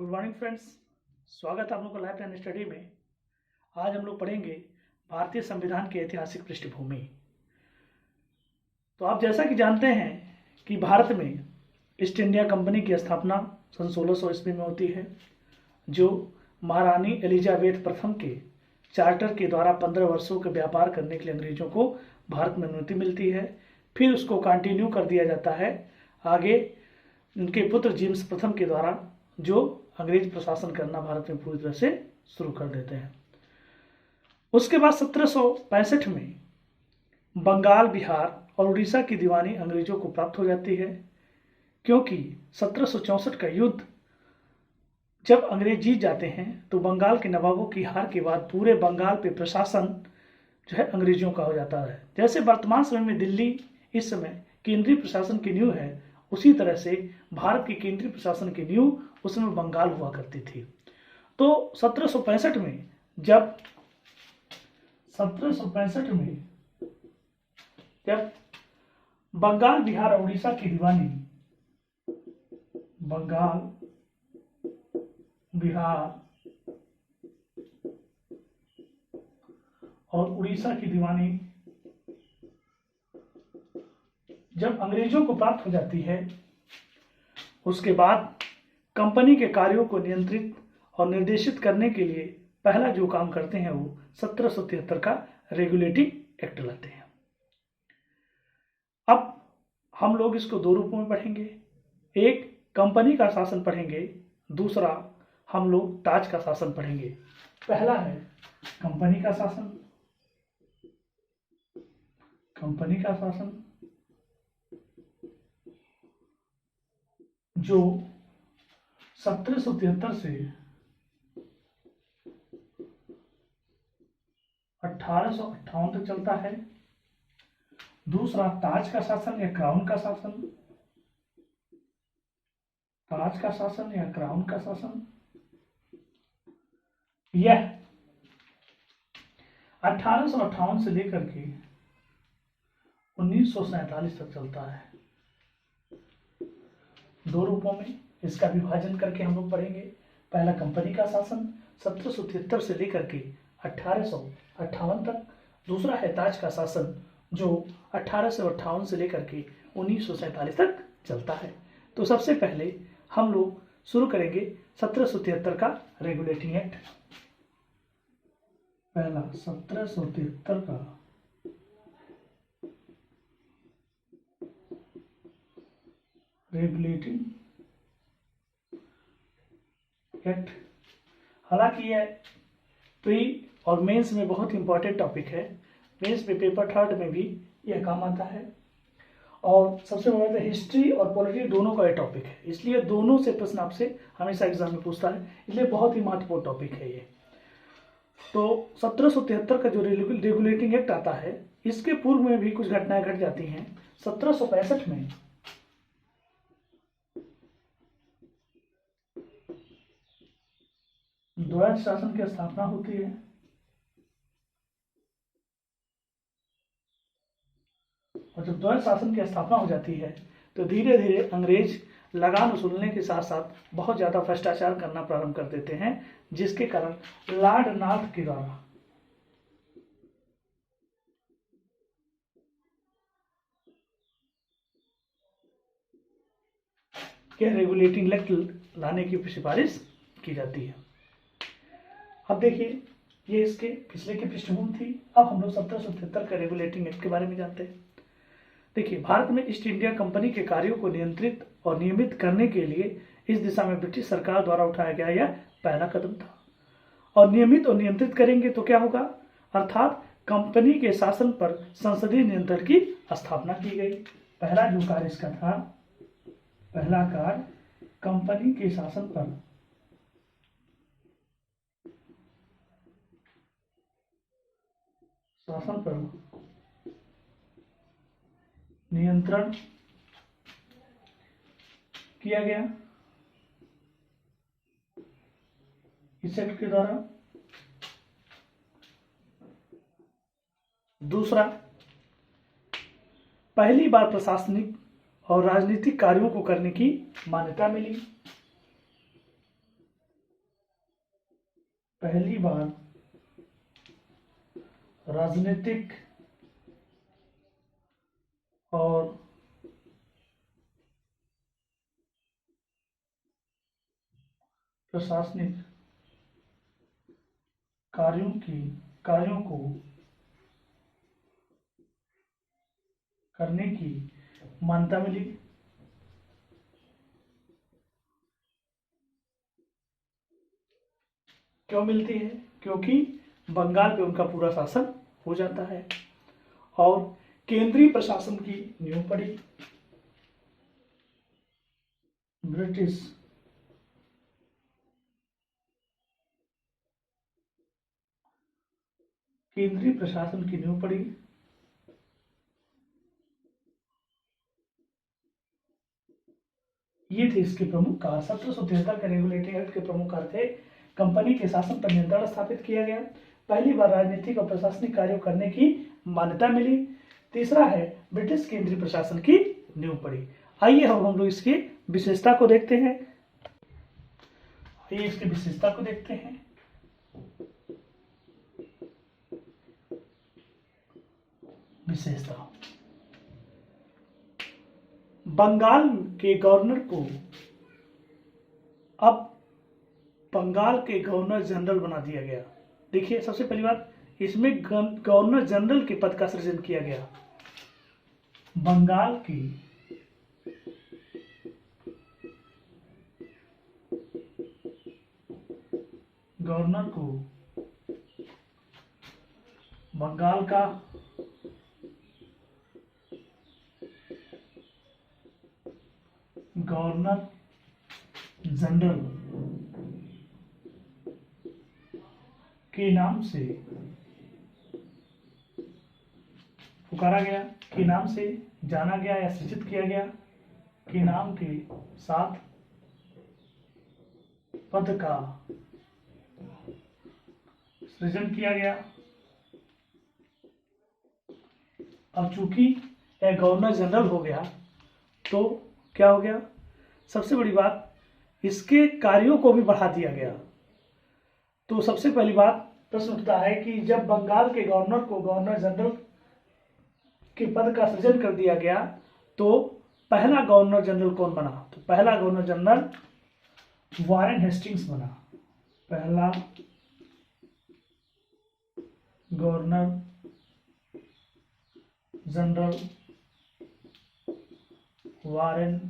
Good morning friends, स्वागत है आप लोगों का लाइफ एंड स्टडी में। आज हम लोग पढ़ेंगे भारतीय संविधान की ऐतिहासिक पृष्ठभूमि। तो आप जैसा कि जानते हैं कि भारत में ईस्ट इंडिया कंपनी की स्थापना सन 1600 ईस्वी में होती है, जो महारानी एलिजाबेथ प्रथम के चार्टर के द्वारा 15 वर्षों के व्यापार करने के लिए अंग्रेजों को भारत में अनुमति मिलती है। फिर उसको कंटिन्यू कर दिया जाता है आगे उनके पुत्र जेम्स प्रथम के द्वारा, जो अंग्रेज प्रशासन करना भारत में पूरी तरह से शुरू कर देते हैं। उसके बाद 1765 में बंगाल, बिहार और उड़ीसा की दीवानी अंग्रेजों को प्राप्त हो जाती है, क्योंकि 1764 का युद्ध जब अंग्रेज जीत जाते हैं तो बंगाल के नवाबों की हार के बाद पूरे बंगाल पे प्रशासन जो है अंग्रेजों का हो जाता है। जैसे वर्तमान समय में दिल्ली इस समय केंद्रीय प्रशासन की नींव है, उसी तरह से भारत की केंद्रीय प्रशासन की नींव उस समय बंगाल हुआ करती थी। तो 1765 में जब बंगाल, बिहार और उड़ीसा की दीवानी, बंगाल, बिहार और उड़ीसा की दीवानी जब अंग्रेजों को प्राप्त हो जाती है, उसके बाद कंपनी के कार्यों को नियंत्रित और निर्देशित करने के लिए पहला जो काम करते हैं वो 1773 का रेगुलेटिंग एक्ट लाते हैं। अब हम लोग इसको दो रूपों में पढ़ेंगे, एक कंपनी का शासन पढ़ेंगे, दूसरा हम लोग ताज का शासन पढ़ेंगे। पहला है कंपनी का शासन। कंपनी का शासन जो 1773 से 1858 तक चलता है। दूसरा ताज का शासन या क्राउन का शासन। ताज का शासन या क्राउन का शासन यह 1858 से लेकर के 1947 तक चलता है। दो रूपों में इसका विभाजन करके हम लोग पढ़ेंगे। पहला कंपनी का शासन 1773 से लेकर के 1858 तक, दूसरा है ताज का शासन जो 1858 से लेकर के 1947 तक चलता है। तो सबसे पहले हम लोग शुरू करेंगे 1773 का रेगुलेटिंग एक्ट। पहला 1773 का रेगुलेटिंग एक्ट। हालांकि यह प्री और मेंस में बहुत इंपॉर्टेंट टॉपिक है। मेंस में पेपर थर्ड में भी यह काम आता है, और सबसे बड़ा हिस्ट्री और पॉलिटी दोनों का यह टॉपिक है, इसलिए दोनों से प्रश्न आपसे हमेशा एग्जाम में पूछता है, इसलिए बहुत ही महत्वपूर्ण टॉपिक है ये। तो 1773 का जो रेगुलेटिंग एक्ट आता है, इसके पूर्व में भी कुछ घटनाएं घट जाती हैं। 1765 में द्वैत शासन की स्थापना होती है, और जब द्वैत शासन की स्थापना हो जाती है तो धीरे धीरे अंग्रेज लगान वसूलने के साथ साथ बहुत ज्यादा भ्रष्टाचार करना प्रारंभ कर देते हैं, जिसके कारण लॉर्ड नॉर्थ के द्वारा यह रेगुलेटिंग एक्ट लाने की सिफारिश की जाती है। अब देखिए, ये इसके पिछले की पृष्ठभूमि थी। अब हम लोग 1773 का रेगुलेटिंग एक्ट के बारे में जानते हैं। देखिए, भारत में ईस्ट इंडिया कंपनी के कार्यों को नियंत्रित और नियमित करने के लिए इस दिशा में ब्रिटिश सरकार द्वारा उठाया गया यह पहला कदम था। और नियमित और नियंत्रित करेंगे तो क्या होगा, अर्थात कंपनी के शासन पर संसदीय नियंत्रण की स्थापना की गई। पहला जो कार्य इसका था, पहला कार्य कंपनी के शासन पर नियंत्रण किया गया इस एक्ट के द्वारा। दूसरा, पहली बार प्रशासनिक और राजनीतिक कार्यों को करने की मान्यता मिली। पहली बार राजनीतिक और प्रशासनिक कार्यों को करने की मान्यता मिली। क्यों मिलती है? क्योंकि बंगाल पे उनका पूरा शासन हो जाता है और केंद्रीय प्रशासन की नींव पड़ी। ब्रिटिश केंद्रीय प्रशासन की नींव पड़ी। ये थे इसके प्रमुख कार्य। 1773 के रेगुलेटिंग एक्ट के प्रमुख कार्य थे। कंपनी के शासन पर नियंत्रण स्थापित किया गया। पहली बार राजनीतिक और प्रशासनिक कार्यों करने की मान्यता मिली। तीसरा है ब्रिटिश केंद्रीय प्रशासन की नींव पड़ी। आइए हम लोग इसकी विशेषता को देखते हैं। आइए इसकी विशेषता को देखते हैं। विशेषता, बंगाल के गवर्नर को अब बंगाल के गवर्नर जनरल बना दिया गया। देखिए, सबसे पहली बात, इसमें गवर्नर जनरल के पद का सृजन किया गया। बंगाल के गवर्नर को बंगाल का गवर्नर जनरल के नाम से पुकारा गया, के नाम से जाना गया या सृजित किया गया, के नाम के साथ पद का सृजन किया गया। अब चूंकि यह गवर्नर जनरल हो गया तो क्या हो गया, सबसे बड़ी बात, इसके कार्यों को भी बढ़ा दिया गया। तो सबसे पहली बात प्रश्न उठता है कि जब बंगाल के गवर्नर को गवर्नर जनरल के पद का सृजन कर दिया गया तो पहला गवर्नर जनरल कौन बना? तो पहला गवर्नर जनरल वारेन हेस्टिंग्स बना। पहला गवर्नर जनरल वारेन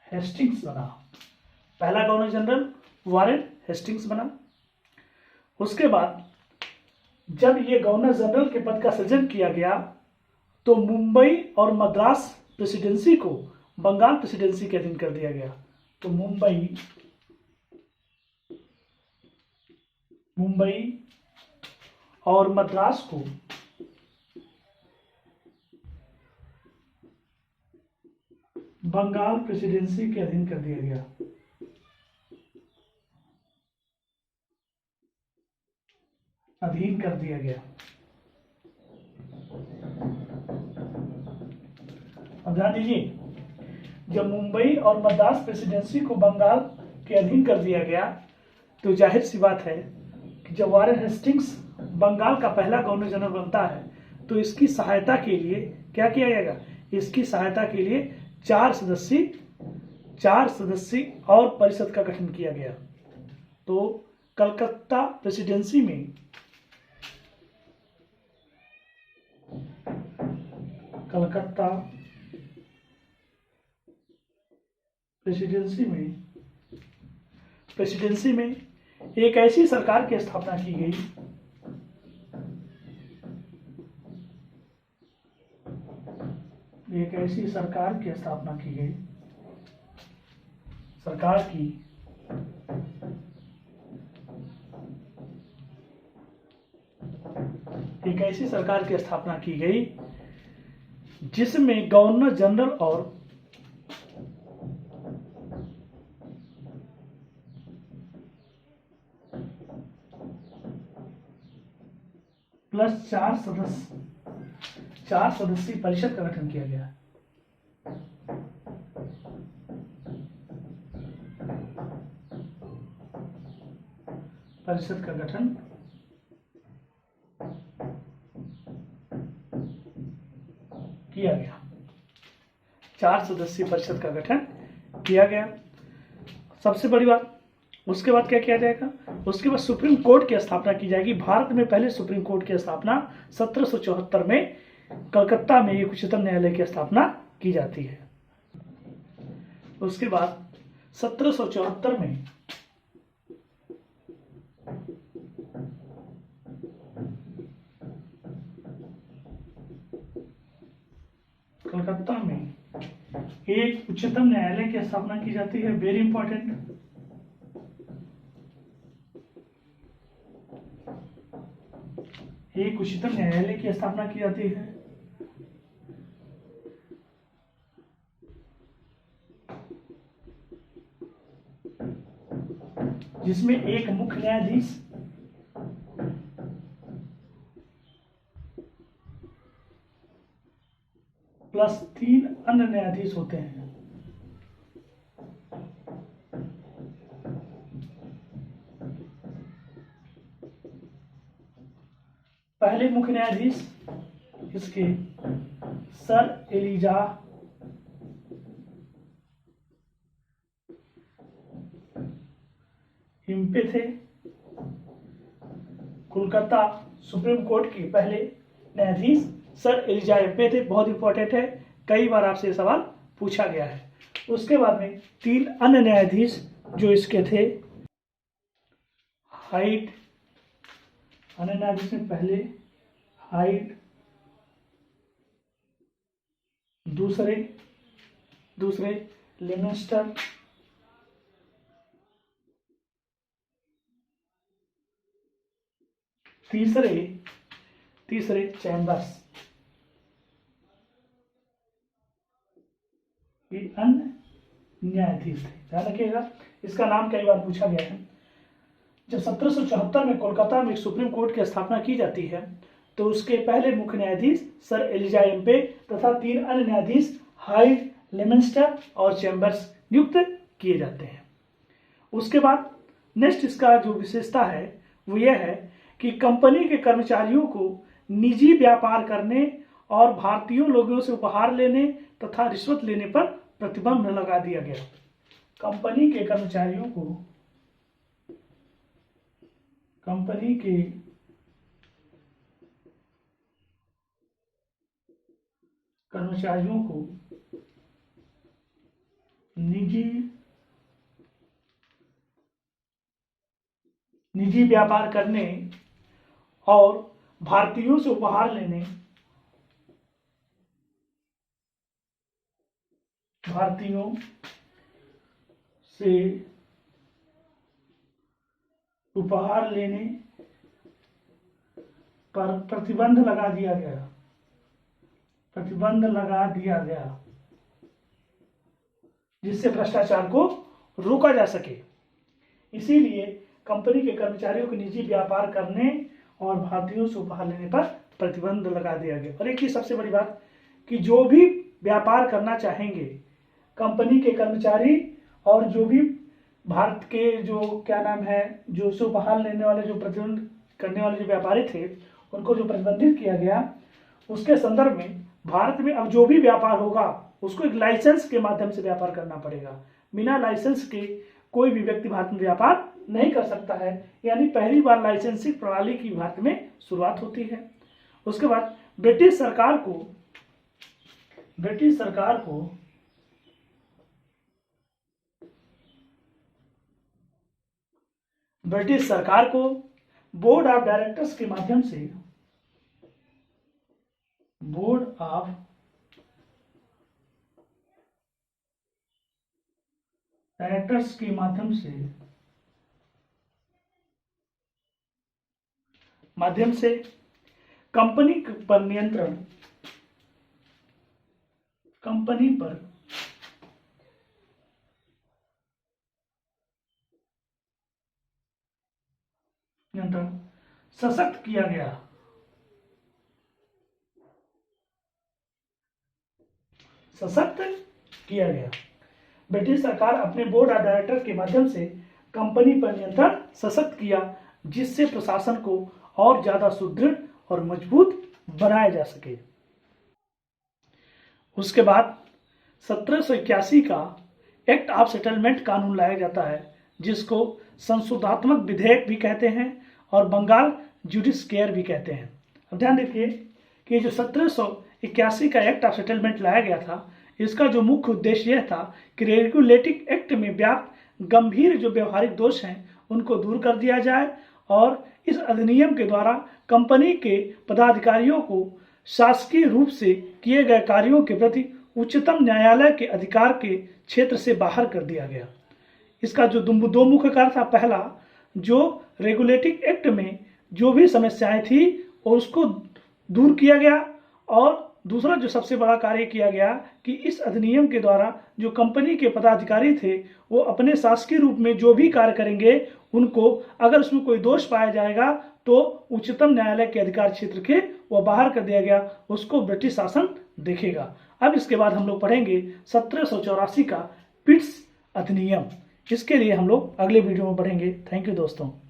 हेस्टिंग्स बना। पहला गवर्नर जनरल वारेन हेस्टिंग्स बना। उसके बाद जब ये गवर्नर जनरल के पद का सृजन किया गया तो मुंबई और मद्रास प्रेसिडेंसी को बंगाल प्रेसिडेंसी के अधीन कर दिया गया। तो मुंबई और मद्रास को बंगाल प्रेसिडेंसी के अधीन कर दिया गया। अधीन कर दिया गया। अब ध्यान दीजिए, जब मुंबई और मद्रास प्रेसिडेंसी को बंगाल के अधीन कर दिया गया तो जाहिर सी बात है कि जब वारेन हेस्टिंग्स बंगाल का पहला गवर्नर जनरल बनता है तो इसकी सहायता के लिए क्या किया जाएगा? इसकी सहायता के लिए चार सदस्यीय और परिषद का गठन किया गया। तो कलकत्ता प्रेसिडेंसी में प्रेसिडेंसी में एक ऐसी सरकार की स्थापना की गई जिसमें गवर्नर जनरल और प्लस चार सदस्यीय परिषद का गठन किया गया। परिषद का गठन किया गया। 4 सदस्यीय परिषद का गठन किया गया। सबसे बड़ी बात, उसके बाद क्या किया जाएगा? उसके बाद सुप्रीम कोर्ट की स्थापना की जाएगी। भारत में पहले सुप्रीम कोर्ट की स्थापना 1774 में कलकत्ता में एक उच्चतम न्यायालय की स्थापना की जाती है। उसके बाद 1774 में कलकत्ता में एक उच्चतम न्यायालय की स्थापना की जाती है। Very important. एक उच्चतम न्यायालय की स्थापना की जाती है। जिसमें एक मुख्य न्यायाधीश प्लस 3 अन्य न्यायाधीश होते हैं। पहले मुख्य न्यायाधीश इसके सर एलिजा इम्पे थे। कोलकाता सुप्रीम कोर्ट के पहले न्यायाधीश सर एलिजा इम्पे थे। बहुत इंपॉर्टेंट है, कई बार आपसे सवाल पूछा गया है। उसके बाद में 3 अन्य न्यायाधीश जो इसके थे। हाइट, अन्य न्यायाधीश में पहले हाइट, दूसरे लेमेस्टर, तीसरे चैम्बर्स। ये अन्य न्यायाधीश थे। ध्यान रखिएगा, इसका नाम कई बार पूछा गया है। जब 1774 में कोलकाता में एक सुप्रीम कोर्ट की स्थापना की जाती है तो उसके पहले मुख्य न्यायाधीश सर एलिजा एम्पे तथा 3 अन्य न्यायाधीश हाइड, लेमेस्टर और चैम्बर्स नियुक्त किए जाते हैं। उसके बाद नेक्स्ट इसका जो विशेषता है वो यह है कि कंपनी के कर्मचारियों को निजी व्यापार करने और भारतीयों लोगों से उपहार लेने तथा रिश्वत लेने पर प्रतिबंध लगा दिया गया। कंपनी के कर्मचारियों को निजी व्यापार करने और भारतीयों से उपहार लेने, पर प्रतिबंध लगा दिया गया जिससे भ्रष्टाचार को रोका जा सके। इसीलिए कंपनी के कर्मचारियों को निजी व्यापार करने और भारतीयों से उपहार लेने पर प्रतिबंध लगा दिया गया। और एक ही सबसे बड़ी बात कि जो भी व्यापार करना चाहेंगे कंपनी के कर्मचारी और जो भी भारत के जो जो से उपहार लेने वाले, जो प्रतिबंध करने वाले जो व्यापारी थे, उनको जो प्रतिबंधित किया गया, उसके संदर्भ में भारत में अब जो भी व्यापार होगा उसको एक लाइसेंस के माध्यम से व्यापार करना पड़ेगा। बिना लाइसेंस के कोई भी व्यक्ति भारत में व्यापार नहीं कर सकता है। यानी पहली बार लाइसेंसिंग प्रणाली की भारत में शुरुआत होती है। उसके बाद ब्रिटिश सरकार को बोर्ड ऑफ डायरेक्टर्स के माध्यम से कंपनी पर नियंत्रण सशक्त किया गया। ब्रिटिश सरकार अपने बोर्ड ऑफ डायरेक्टर के माध्यम से कंपनी पर नियंत्रण सशक्त किया, जिससे प्रशासन को और ज्यादा सुदृढ़ और मजबूत बनाया जा सके। उसके बाद 1781 का एक्ट ऑफ सेटलमेंट कानून लाया जाता है, जिसको संशोधनात्मक विधेयक भी कहते हैं और बंगाल जुडिशकेयर भी कहते हैं। अब ध्यान देखिए कि जो 1781 का एक्ट ऑफ सेटलमेंट लाया गया था, इसका जो मुख्य उद्देश्य यह था कि रेगुलेटिंग एक्ट में व्याप्त गंभीर जो व्यवहारिक दोष हैं उनको दूर कर दिया जाए और इस अधिनियम के द्वारा कंपनी के पदाधिकारियों को शासकीय रूप से किए गए कार्यों के प्रति उच्चतम न्यायालय के अधिकार के क्षेत्र से बाहर कर दिया गया। इसका जो दो मुख्य कार्य था, पहला जो रेगुलेटिंग एक्ट में जो भी समस्याएं थी और उसको दूर किया गया, और दूसरा जो सबसे बड़ा कार्य किया गया कि इस अधिनियम के द्वारा जो कंपनी के पदाधिकारी थे वो अपने शासकीय रूप में जो भी कार्य करेंगे उनको अगर उसमें कोई दोष पाया जाएगा तो उच्चतम न्यायालय के अधिकार क्षेत्र के वो बाहर कर दिया गया, उसको ब्रिटिश शासन देखेगा। अब इसके बाद हम लोग पढ़ेंगे 1784 का पिट्स अधिनियम। इसके लिए हम लोग अगले वीडियो में पढ़ेंगे। थैंक यू दोस्तों।